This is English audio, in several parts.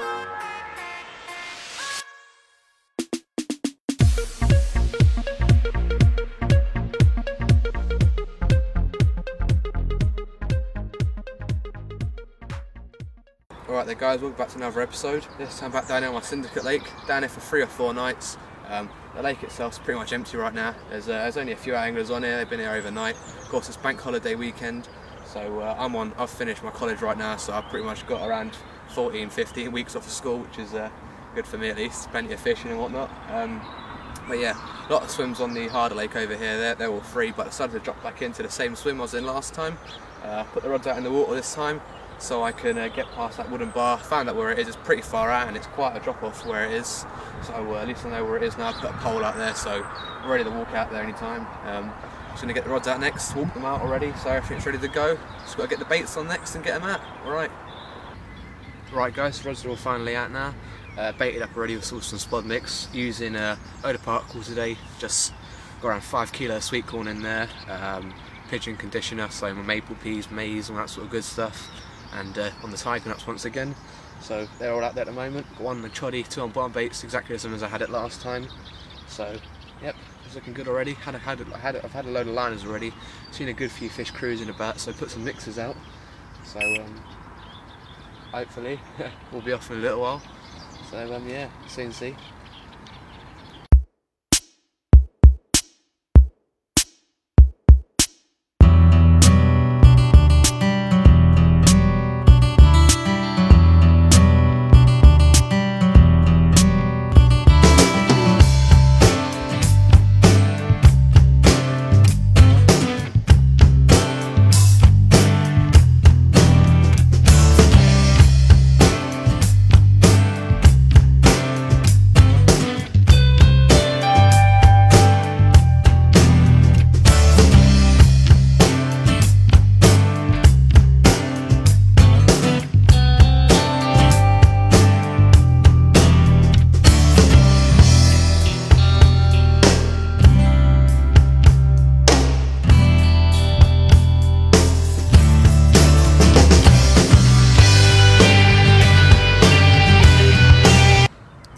Alright there guys, welcome back to another episode. This time back down here on my Syndicate lake, down here for 3 or 4 nights. The lake itself is pretty much empty right now. There's only a few anglers on here, they've been here overnight. Of course it's bank holiday weekend, so I've finished my college right now, so I've pretty much got around 14, 15 weeks off of school, which is good for me at least, plenty of fishing and whatnot. But yeah, a lot of swims on the harder lake over here, they're all free, but I decided to drop back into the same swim I was in last time. Put the rods out in the water this time, so I can get past that wooden bar. Found out where it is, it's pretty far out and it's quite a drop off where it is, so at least I know where it is now. I've put a pole out there, so I'm ready to walk out there anytime. Just going to get the rods out next, walk them out already, so everything's ready to go. Just got to get the baits on next and get them out. Alright. Right guys, the rods are all finally out now. Baited up already with some spod mix, using Oda particle today. Just got around 5 kilos of sweet corn in there, pigeon conditioner, so my maple peas, maize, all that sort of good stuff. And on the tiger nuts once again, so they're all out there at the moment. Got 1 on the choddy, 2 on bottom baits, exactly the same as I had it last time. So yep, it's looking good already. I've had a load of liners already. Seen a good few fish cruising about, so put some mixers out. So hopefully we'll be off in a little while. So yeah, soon see.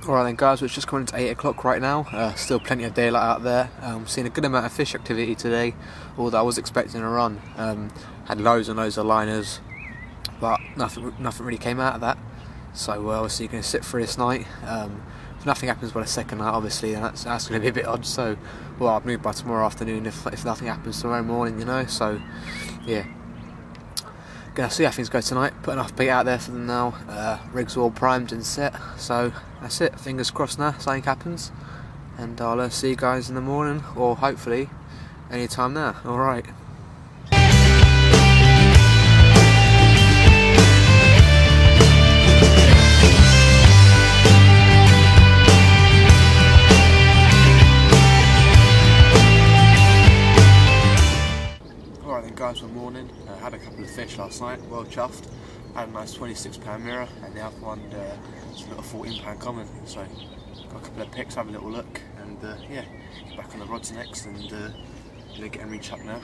Alright then guys, it's just coming to 8 o'clock right now, still plenty of daylight out there. Seeing a good amount of fish activity today, although I was expecting a run. Had loads and loads of liners, but nothing really came out of that. So obviously you're going to sit for this night. If nothing happens by the second night, obviously that's going to be a bit odd, so well, I'll move by tomorrow afternoon if nothing happens tomorrow morning, you know. So yeah, gonna see how things go tonight. Put enough bait out there for them now. Rigs all primed and set, so that's it. Fingers crossed now something happens, and I'll see you guys in the morning, or hopefully any time now. Alright. Guys, good morning. Had a couple of fish last night, well chuffed. Had a nice 26-pound mirror, and the other one is a little 14-pound common. So got a couple of picks, have a little look, and yeah, back on the rods next, and get them rechucked now.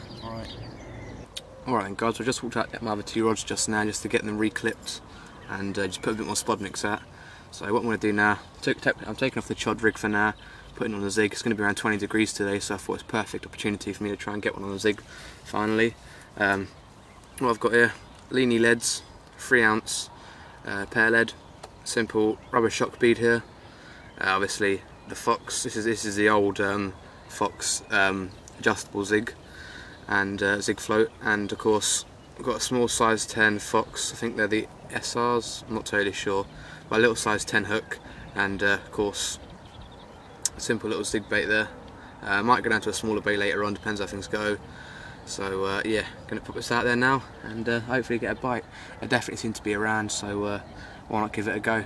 Alright then guys, I just walked out my other 2 rods just now, just to get them reclipped, and just put a bit more spod mix out. So what I'm going to do now, I'm taking off the chod rig for now, putting on the zig. It's going to be around 20 degrees today, so I thought it's a perfect opportunity for me to try and get one on the zig finally. What I've got here, Leany leads, 3 ounce pear lead, simple rubber shock bead here. Obviously the Fox, this is the old Fox adjustable zig and zig float, and of course I've got a small size 10 Fox, I think they're the SRs, I'm not totally sure, but a little size 10 hook, and of course a simple little zig bait there. Might go down to a smaller bait later on, depends how things go. So yeah, gonna put this out there now and hopefully get a bite. They definitely seem to be around, so why not give it a go.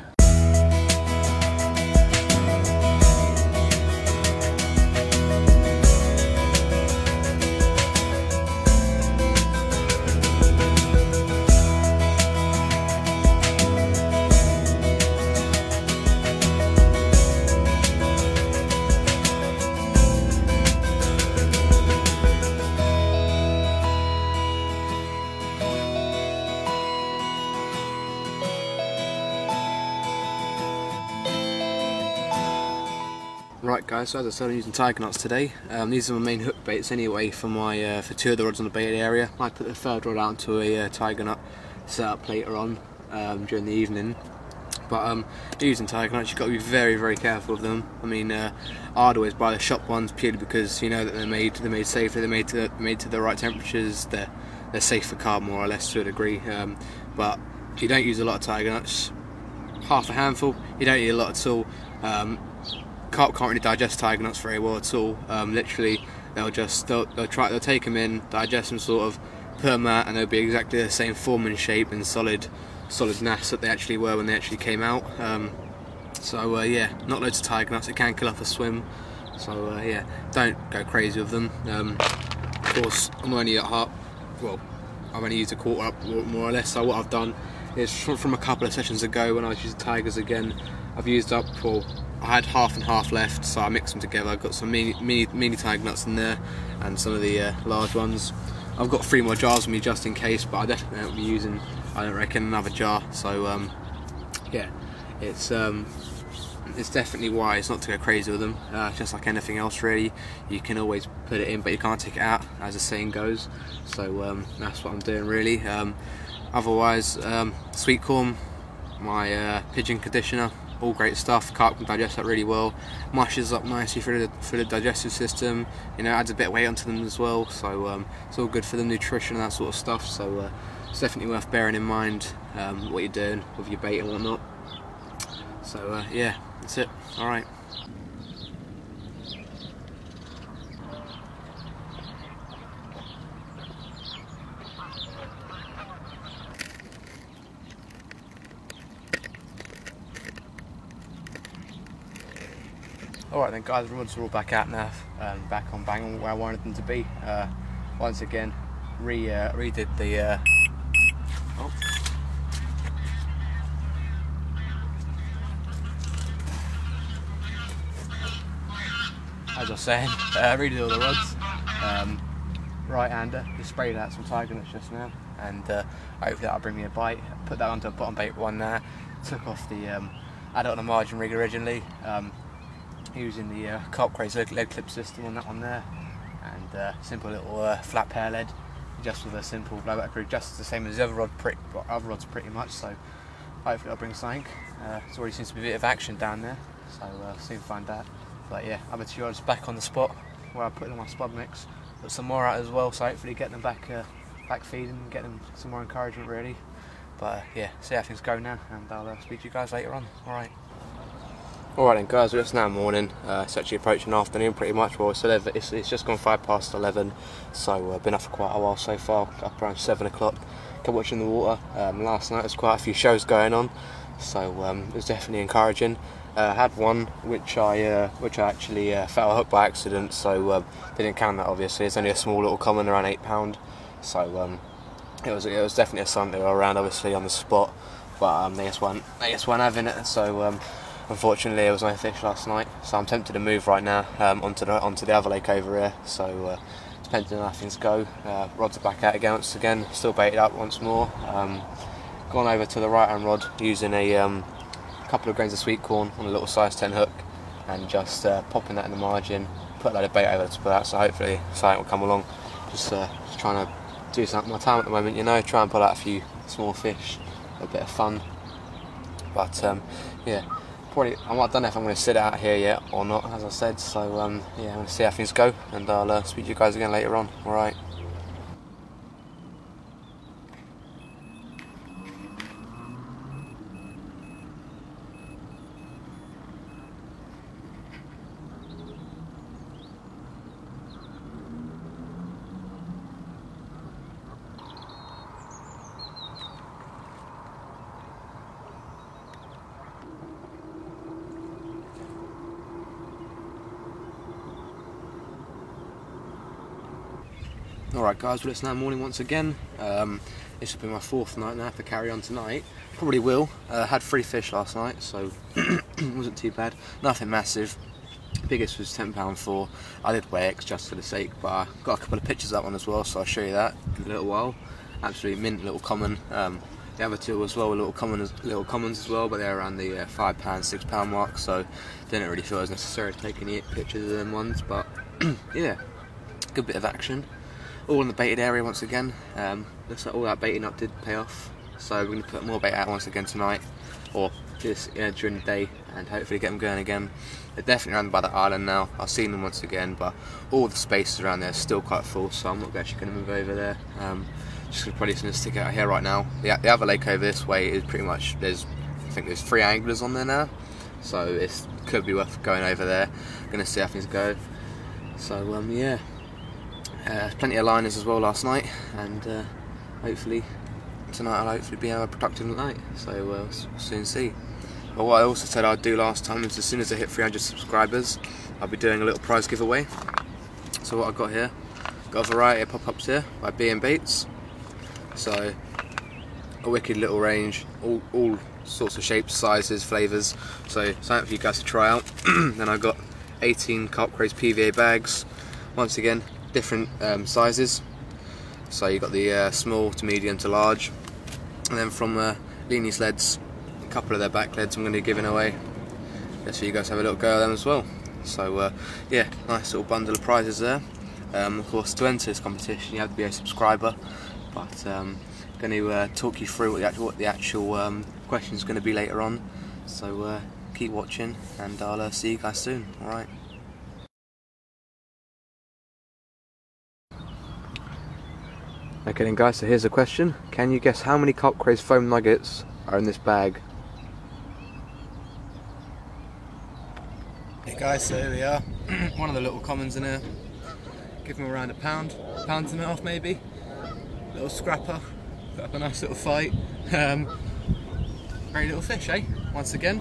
Right guys, so as I said, I'm using tiger knots today. These are my main hook baits anyway for my for two of the rods on the bait area. I might put the third rod out into a tiger knot setup later on during the evening. But using tiger knots, you've got to be very careful of them. I mean, I'd always buy the shop ones purely because you know that they're made safely, they're made to the right temperatures. They're safe for carp more or less to a degree. But if you don't use a lot of tiger knots, half a handful, you don't need a lot at all. Carp can't really digest tiger knots very well at all. Literally, they'll take them in, digest them, sort of put them out, and they'll be exactly the same form and shape and solid mass that they actually were when they actually came out. Yeah, not loads of tiger knots. It can kill off a swim. So yeah, don't go crazy with them. Of course, I'm only at half. Well, I've only used a quarter up more or less. So what I've done is from a couple of sessions ago when I was using tigers again, I've used up. Well, I had half and half left, so I mixed them together. I've got some mini tiger nuts in there and some of the large ones. I've got 3 more jars with me just in case, but I definitely won't be using, I don't reckon, another jar. So yeah, it's definitely wise not to go crazy with them. Just like anything else really, you can always put it in but you can't take it out, as the saying goes. So that's what I'm doing really. Otherwise, sweet corn, my pigeon conditioner, all great stuff. Carp can digest that really well, mushes up nicely through the digestive system, you know, adds a bit of weight onto them as well, so it's all good for the nutrition and that sort of stuff. So it's definitely worth bearing in mind what you're doing with your bait and whatnot. So yeah, that's it. Alright. Alright then guys, the rods are all back out now, back on bang where I wanted them to be. Once again, redid the as I was saying, redid all the rods. Right-hander, just sprayed out some tiger nuts just now, and hopefully that'll bring me a bite. Put that onto a bottom bait one there, took off the, had it on a margin rig originally, using the carp craze lead clip system on that one there, and simple little flat pair lead, just with a simple blowback rig, just the same as the other rods pretty much. So hopefully I'll bring something. There already seems to be a bit of action down there, so soon find out. But yeah, other 2 rods back on the spot where I put them on my spud mix. Put some more out as well, so hopefully get them back feeding and get them some more encouragement really. But yeah, see how things go now, and I'll speak to you guys later on. Alright. Alright then guys, it's now morning. It's actually approaching afternoon pretty much. Well, it's just gone 11:05, so I've been up for quite a while so far, up around 7 o'clock. Kept watching the water. Last night there's quite a few shows going on, so it was definitely encouraging. I had one which I actually fell a hook by accident, so didn't count that obviously. It's only a small little common, around £8, so it was definitely a something around obviously on the spot, but they just weren't having it. So unfortunately there was no fish last night, so I'm tempted to move right now onto the other lake over here. So depending on how things go, rods are back out again, still baited up once more. Gone over to the right hand rod using a couple of grains of sweet corn on a little size 10 hook, and just popping that in the margin, put a load of bait over to put out, so hopefully something will come along. Just trying to do something with my time at the moment, you know, try and pull out a few small fish, a bit of fun. But yeah, probably I don't know if I'm going to sit out here yet or not, as I said. So yeah, I'm going to see how things go, and I'll speak to you guys again later on. Alright. Alright guys, well it's now morning once again. This will be my 4th night now for carry on tonight. Probably will. Had 3 fish last night, so it wasn't too bad. Nothing massive. Biggest was £10.4. I did weigh X just for the sake, but I got a couple of pictures of that one as well, so I'll show you that in a little while. Absolutely mint little common. The other two as well were little commons as well, but they're around the £5, £6 mark, so didn't really feel it was necessary to take any pictures of them ones. But yeah, good bit of action. All in the baited area once again. Looks like all that baiting up did pay off, so we're going to put more bait out once again tonight, or this during the day, and hopefully get them going again. They're definitely around by the island now. I've seen them once again, but all the spaces around there are still quite full, so I'm not actually going to move over there. Just probably going to stick out here right now. The other lake over this way is pretty much, I think there's 3 anglers on there now, so it could be worth going over there. Going to see how things go. So yeah, plenty of liners as well last night, and hopefully tonight I'll hopefully be a productive night. So we'll soon see. But what I also said I'd do last time is, as soon as I hit 300 subscribers, I'll be doing a little prize giveaway. So what I've got here, got a variety of pop-ups here by B&Baits. So a wicked little range, all sorts of shapes, sizes, flavours. So something for you guys to try out. Then I've got 18 Carp Craze PVA bags. Once again, different sizes. So you've got the small to medium to large. And then from Leany Sleds, a couple of their back leads I'm going to be giving away, just so you guys have a little go at them as well. So yeah, nice little bundle of prizes there. Of course, to enter this competition you have to be a subscriber, but I'm going to talk you through what the actual question is going to be later on. So keep watching, and I'll see you guys soon. Alright. Okay then guys, so here's the question. Can you guess how many Carp Craze foam nuggets are in this bag? Hey guys, so here we are. One of the little commons in here. Give them around £1, £1.5 maybe. Little scrapper. Put up a nice little fight. Very little fish, eh? Once again,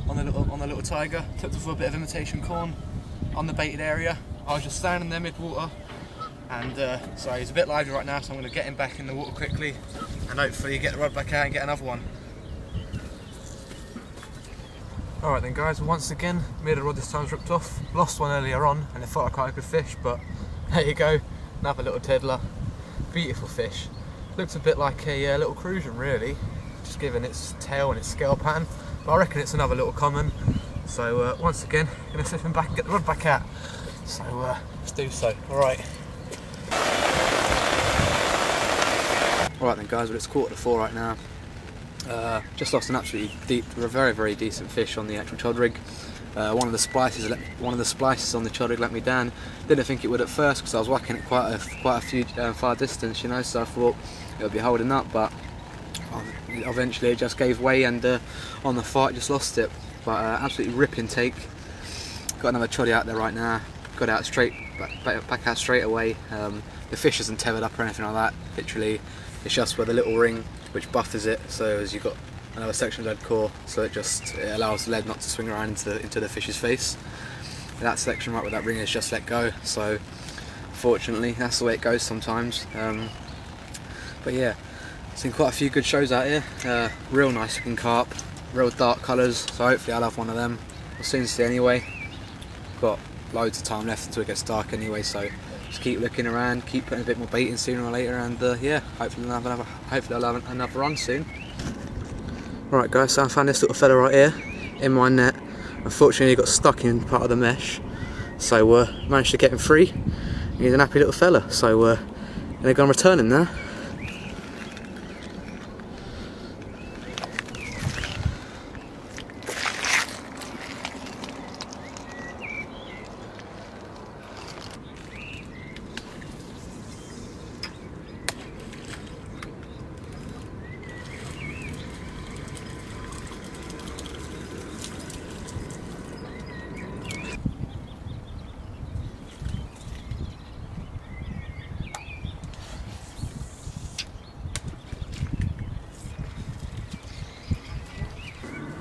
on the little tiger. Took off a bit of imitation corn on the baited area. I was just standing there mid-water, and so he's a bit lively right now, so I'm going to get him back in the water quickly, and hopefully get the rod back out and get another one. Alright then guys, once again, middle rod this time's ripped off. Lost one earlier on, and I thought I caught a good fish, but there you go, another little tiddler. Beautiful fish. Looks a bit like a little crucian really, just given its tail and its scale pattern, but I reckon it's another little common. So once again, going to slip him back and get the rod back out. So let's do so. Alright. Alright then guys, well it's 3:45 right now. Just lost an absolutely very decent fish on the actual chod rig. One of the splices on the chod rig let me down. Didn't think it would at first because I was whacking it quite a few far distance, you know. So I thought it would be holding up, but eventually it just gave way, and on the fight just lost it. But absolutely ripping take. Got another choddy out there right now. Got out straight back out straight away. The fish isn't tethered up or anything like that. Literally, it's just where the little ring which buffers it, so as you've got another section of lead core, so it allows the lead not to swing around into the fish's face. And that section right where that ring is just let go, so fortunately that's the way it goes sometimes. But yeah, seen quite a few good shows out here. Real nice looking carp, real dark colours, so hopefully I'll have one of them. We'll soon see anyway. Got loads of time left until it gets dark anyway, so just keep looking around, keep putting a bit more bait in sooner or later, and yeah, hopefully I'll have another run soon. Right guys, so I found this little fella right here in my net. Unfortunately he got stuck in part of the mesh, so managed to get him free. He's an happy little fella, so they're going to return him now.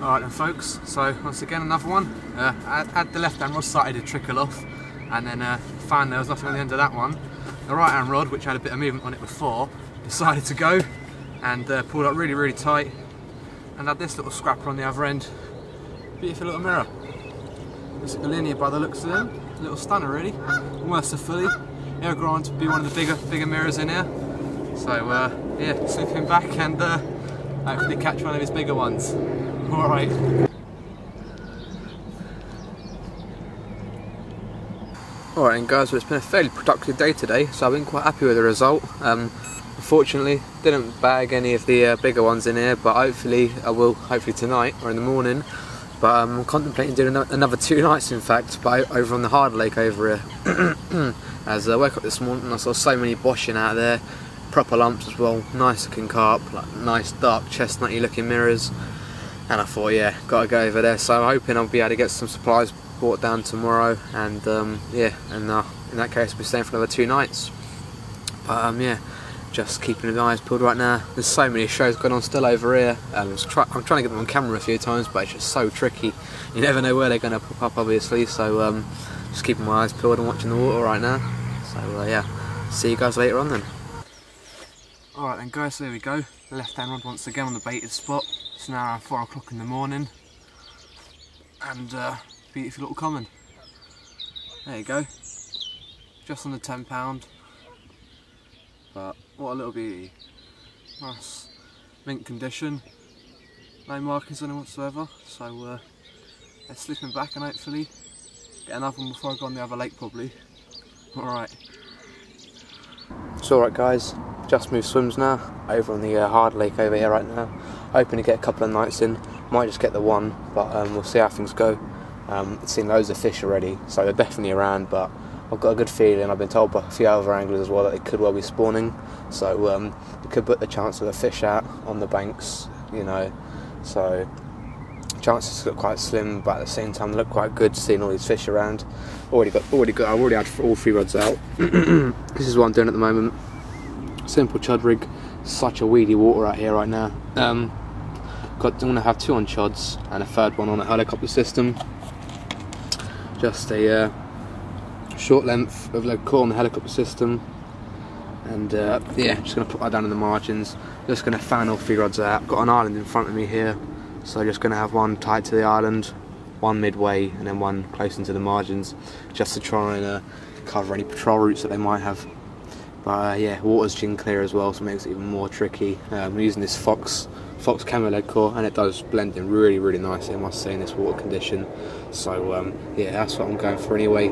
Alright then folks, so once again another one. Had the left hand rod started to trickle off, and then found there was nothing on the end of that one. The right hand rod, which had a bit of movement on it before, decided to go, and pulled up really tight, and had this little scrapper on the other end. Beautiful little mirror. This is the linear by the looks of them. A little stunner really. Mercifully, it'll grow on to be one of the bigger mirrors in here. So yeah, slip him back and hopefully catch one of his bigger ones. Alright. Alright and guys, well, it's been a fairly productive day today, so I've been quite happy with the result. Unfortunately, didn't bag any of the bigger ones in here, but hopefully I will, hopefully tonight or in the morning. But I'm contemplating doing another 2 nights in fact, but over on the hard lake over here. As I woke up this morning, I saw so many boshing out there, proper lumps as well, nice looking carp, like nice dark chestnutty looking mirrors. And I thought, yeah, gotta go over there. So I'm hoping I'll be able to get some supplies brought down tomorrow, and yeah, and in that case we'll be staying for another 2 nights. But yeah, just keeping the eyes peeled right now. There's so many shows going on still over here. I'm trying to get them on camera a few times, but it's just so tricky. You never know where they're going to pop up, obviously. So just keeping my eyes peeled and watching the water right now. So yeah, see you guys later on then. Alright then guys, so there we go. The left hand rod once again on the baited spot. It's now around 4 o'clock in the morning. And beautiful little common. There you go. Just under £10. But what a little beauty. Nice mint condition. No markings on it whatsoever. So let's slip him back and hopefully get another one before I go on the other lake probably. Alright. So alright guys, just moved swims now over on the hard lake over here right now. Hoping to get a couple of nights in. Might just get the one, but we'll see how things go. I've seen loads of fish already, so they're definitely around, but I've got a good feeling. I've been told by a few other anglers as well that they could well be spawning, so it could put the chance of a fish out on the banks, you know. So chances look quite slim, but at the same time they look quite good seeing all these fish around. I've already had all 3 rods out. This is what I'm doing at the moment. Simple chud rig. Such a weedy water out here right now. I'm going to have 2 on chuds and a 3rd one on a helicopter system. Just a short length of lead core on the helicopter system, and yeah, just going to put that down in the margins. Just going to fan all 3 rods out. I've got an island in front of me here, so just going to have one tied to the island, one midway, and then one close into the margins, just to try and cover any patrol routes that they might have. But yeah, water's gin clear as well, so it makes it even more tricky. I'm using this Fox camo lead core, and it does blend in really nicely, I must say, in this water condition. So yeah, that's what I'm going for anyway.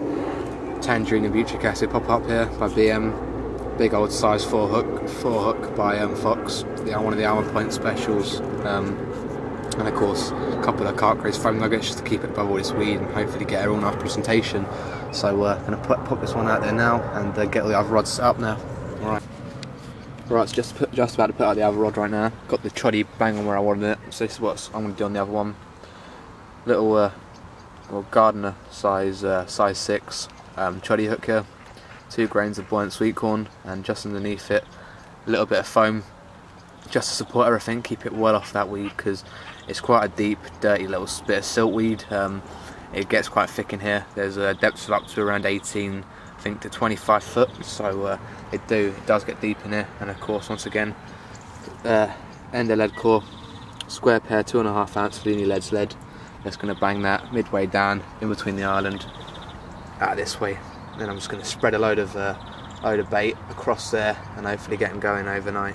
Tangerine and butyric acid pop up here by BM, big old size 4 hook by Fox, one of the Almond Point specials, and of course a couple of carp craze foam nuggets just to keep it above all this weed and hopefully get a real nice presentation. So I'm going to pop this one out there now and get all the other rods set up now. Right, so just about to put out the other rod right now. Got the troddy bang on where I wanted it, so this is what I'm going to do on the other one. Little gardener size 6 troddy hook here, 2 grains of buoyant sweet corn, and just underneath it a little bit of foam just to support everything, keep it well off that weed, because it's quite a deep dirty little bit of siltweed. It gets quite thick in here. There's a depth of up to around 18 I think to 25 foot, so it does get deep in here. And of course, once again, end of lead core, square pair 2.5 ounce Looney leads lead. Just going to bang that midway down in between the island out this way. Then I'm just going to spread a load of bait across there and hopefully get them going overnight.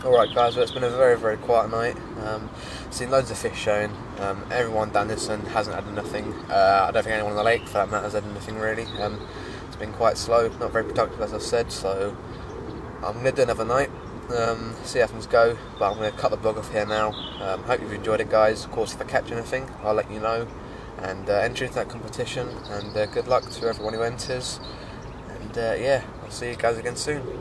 Alright guys, well, it's been a very quiet night. Seen loads of fish showing. Everyone down this end hasn't had anything. I don't think anyone on the lake for that matter has had anything really. It's been quite slow, not very productive as I've said, so I'm going to do another night, see how things go, but I'm going to cut the vlog off here now. Hope you've enjoyed it guys. Of course if I catch anything I'll let you know, and enter into that competition, and good luck to everyone who enters, and yeah, I'll see you guys again soon.